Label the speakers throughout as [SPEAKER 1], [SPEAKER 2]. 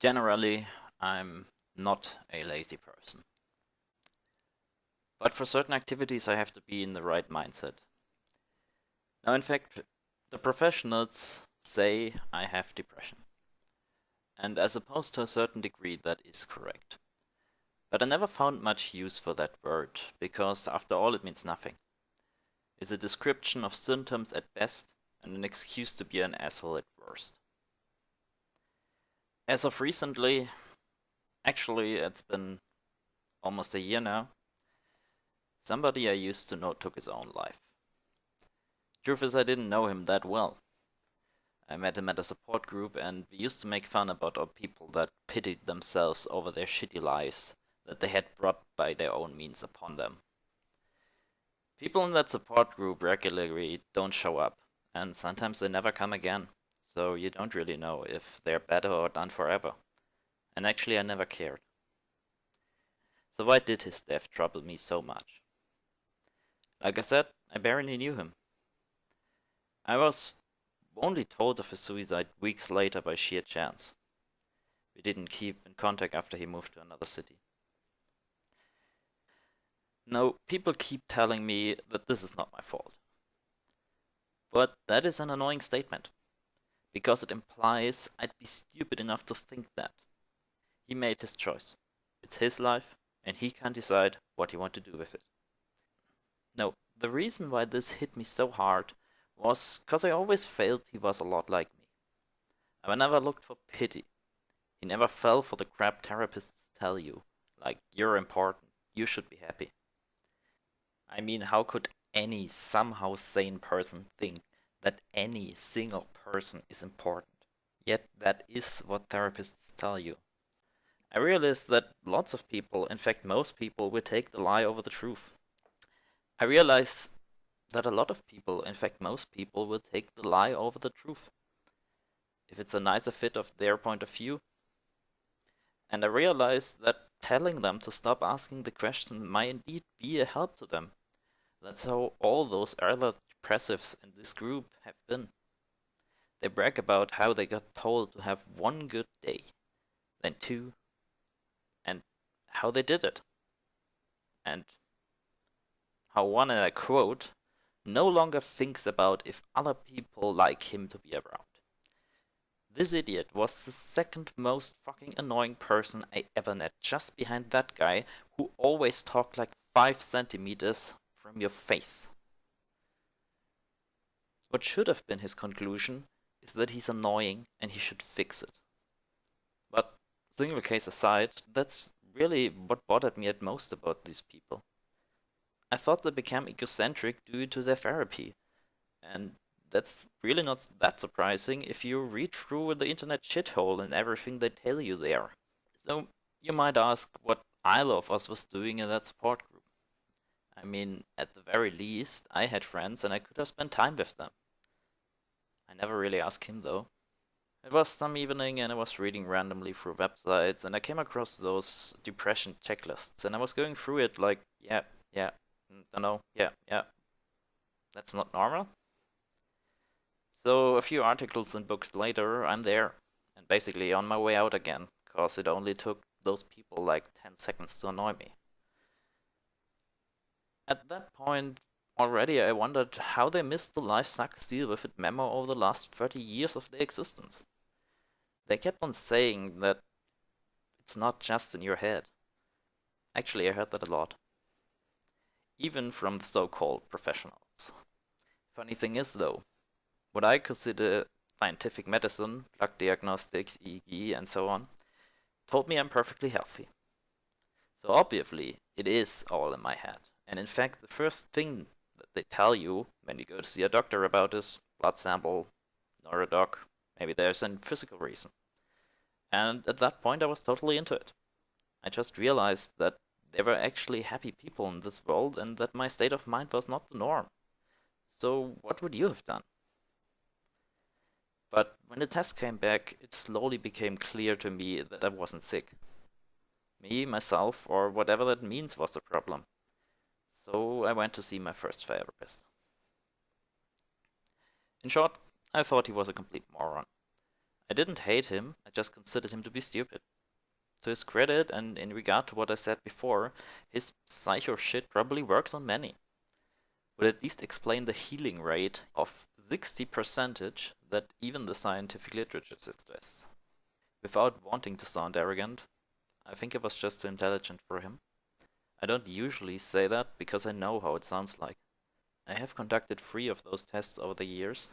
[SPEAKER 1] Generally, I'm not a lazy person. But for certain activities, I have to be in the right mindset. Now, in fact, the professionals say I have depression. And as opposed to a certain degree, that is correct. But I never found much use for that word, because after all, it means nothing. It's a description of symptoms at best, and an excuse to be an asshole at worst. As of recently, actually, it's been almost a year now, somebody I used to know took his own life. Truth is, I didn't know him that well. I met him at a support group, and we used to make fun about our people that pitied themselves over their shitty lives that they had brought by their own means upon them. People in that support group regularly don't show up, and sometimes they never come again, so you don't really know if they're better or done forever. And actually, I never cared. So why did his death trouble me so much? Like I said, I barely knew him. I was only told of his suicide weeks later by sheer chance. We didn't keep in contact after he moved to another city. No, people keep telling me that this is not my fault. But that is an annoying statement, because it implies I'd be stupid enough to think that. He made his choice. It's his life, and he can decide what he wants to do with it. No, the reason why this hit me so hard was because I always felt he was a lot like me. I never looked for pity. He never fell for the crap therapists tell you, like, you're important, you should be happy. I mean, how could any somehow sane person think that any single person is important? Yet that is what therapists tell you. I realized that lots of people, in fact most people, will take the lie over the truth. I realize that a lot of people, in fact most people, will take the lie over the truth, if it's a nicer fit of their point of view. And I realize that telling them to stop asking the question might indeed be a help to them. That's how all those other depressives in this group have been. They brag about how they got told to have one good day, then two, and how they did it. And how one, and I quote, no longer thinks about if other people like him to be around. This idiot was the second most fucking annoying person I ever met, just behind that guy who always talked like 5 centimeters from your face. What should have been his conclusion is that he's annoying and he should fix it. But single case aside, that's really what bothered me at most about these people. I thought they became egocentric due to their therapy, and that's really not that surprising if you read through the internet shithole and everything they tell you there. So you might ask what either of us was doing in that support group. I mean, at the very least, I had friends and I could have spent time with them. I never really asked him though. It was some evening and I was reading randomly through websites and I came across those depression checklists and I was going through it like, yeah, don't know, yeah. That's not normal? So a few articles and books later, I'm there, and basically on my way out again, cause it only took those people like 10 seconds to annoy me. At that point, already I wondered how they missed the life sucks deal with it memo over the last 30 years of their existence. They kept on saying that it's not just in your head. Actually, I heard that a lot. Even from the so-called professionals. Funny thing is though, what I consider scientific medicine, drug diagnostics, EEG, and so on, told me I'm perfectly healthy. So obviously, it is all in my head. And in fact, the first thing that they tell you when you go to see a doctor about is blood sample, neurodoc, maybe there's a physical reason. And at that point, I was totally into it. I just realized that there were actually happy people in this world and that my state of mind was not the norm. So what would you have done? But when the test came back, it slowly became clear to me that I wasn't sick. Me, myself, or whatever that means was the problem. So I went to see my first therapist. In short, I thought he was a complete moron. I didn't hate him, I just considered him to be stupid. To his credit, and in regard to what I said before, his psycho shit probably works on many. Would at least explain the healing rate of 60% that even the scientific literature suggests. Without wanting to sound arrogant, I think I was just too intelligent for him. I don't usually say that because I know how it sounds like. I have conducted 3 of those tests over the years.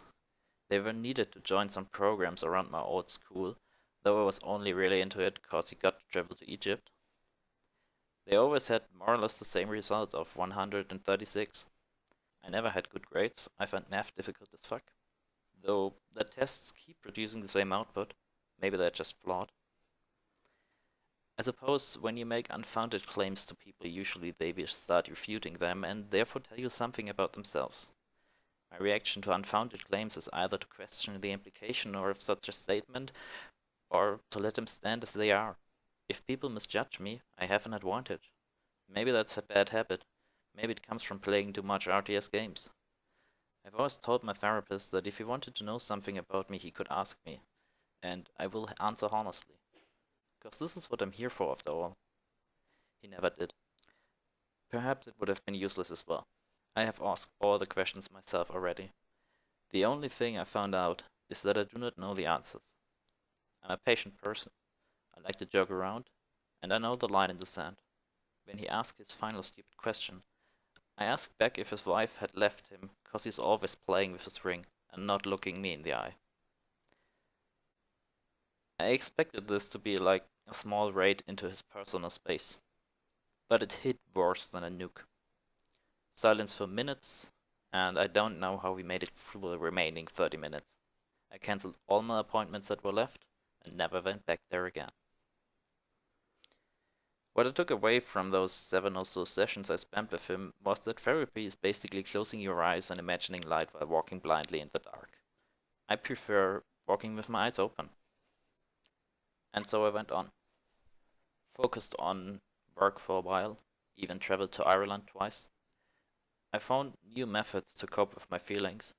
[SPEAKER 1] They were needed to join some programs around my old school, though I was only really into it because he got to travel to Egypt. They always had more or less the same result of 136. I never had good grades, I found math difficult as fuck. Though the tests keep producing the same output, maybe they're just flawed. I suppose when you make unfounded claims to people, usually they will start refuting them and therefore tell you something about themselves. My reaction to unfounded claims is either to question the implication or of such a statement, or to let them stand as they are. If people misjudge me, I have an advantage. Maybe that's a bad habit. Maybe it comes from playing too much RTS games. I've always told my therapist that if he wanted to know something about me, he could ask me, and I will answer honestly. Because this is what I'm here for after all. He never did. Perhaps it would have been useless as well. I have asked all the questions myself already. The only thing I found out is that I do not know the answers. I'm a patient person. I like to joke around, and I know the line in the sand. When he asked his final stupid question, I asked back if his wife had left him because he's always playing with his ring and not looking me in the eye. I expected this to be like a small raid into his personal space, but it hit worse than a nuke. Silence for minutes, and I don't know how we made it through the remaining 30 minutes. I cancelled all my appointments that were left and never went back there again. What I took away from those 7 or so sessions I spent with him was that therapy is basically closing your eyes and imagining light while walking blindly in the dark. I prefer walking with my eyes open. And so I went on. Focused on work for a while, even traveled to Ireland twice. I found new methods to cope with my feelings.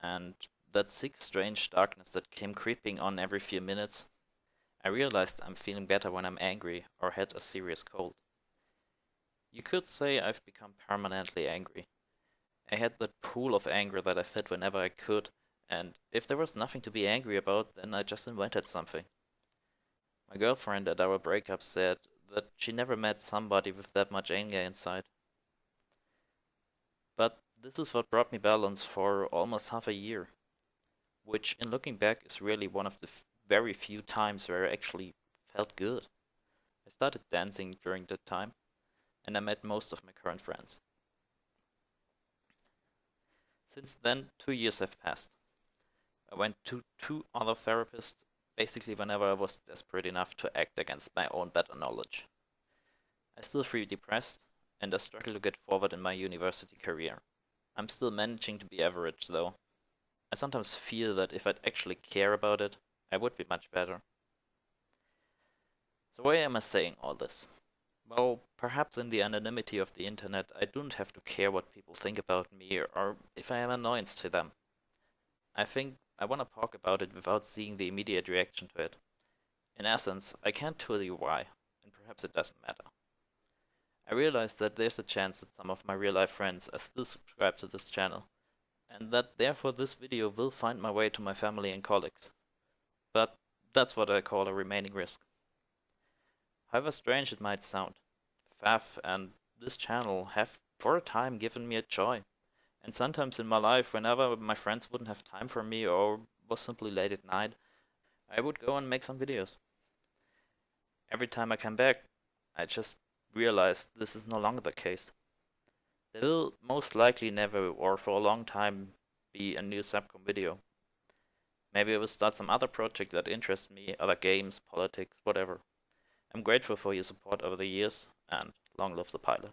[SPEAKER 1] And that sick, strange darkness that came creeping on every few minutes, I realized I'm feeling better when I'm angry or had a serious cold. You could say I've become permanently angry. I had that pool of anger that I fed whenever I could, and if there was nothing to be angry about, then I just invented something. My girlfriend at our breakup said that she never met somebody with that much anger inside. But this is what brought me balance for almost half a year, which in looking back is really one of the very few times where I actually felt good. I started dancing during that time, and I met most of my current friends. Since then, 2 years have passed. I went to 2 other therapists, basically whenever I was desperate enough to act against my own better knowledge. I still feel depressed, and I struggle to get forward in my university career. I'm still managing to be average, though. I sometimes feel that if I'd actually care about it, I would be much better. So why am I saying all this? Well, perhaps in the anonymity of the internet, I don't have to care what people think about me or if I am an annoyance to them. I think I want to talk about it without seeing the immediate reaction to it. In essence, I can't tell you why, and perhaps it doesn't matter. I realize that there's a chance that some of my real-life friends are still subscribed to this channel, and that therefore this video will find my way to my family and colleagues. But that's what I call a remaining risk. However strange it might sound, FAF and this channel have for a time given me a joy. And sometimes in my life, whenever my friends wouldn't have time for me or was simply late at night, I would go and make some videos. Every time I come back, I just realize this is no longer the case. There will most likely never, or for a long time, be a new SupCom video. Maybe I will start some other project that interests me, other games, politics, whatever. I'm grateful for your support over the years, and long live the pilot.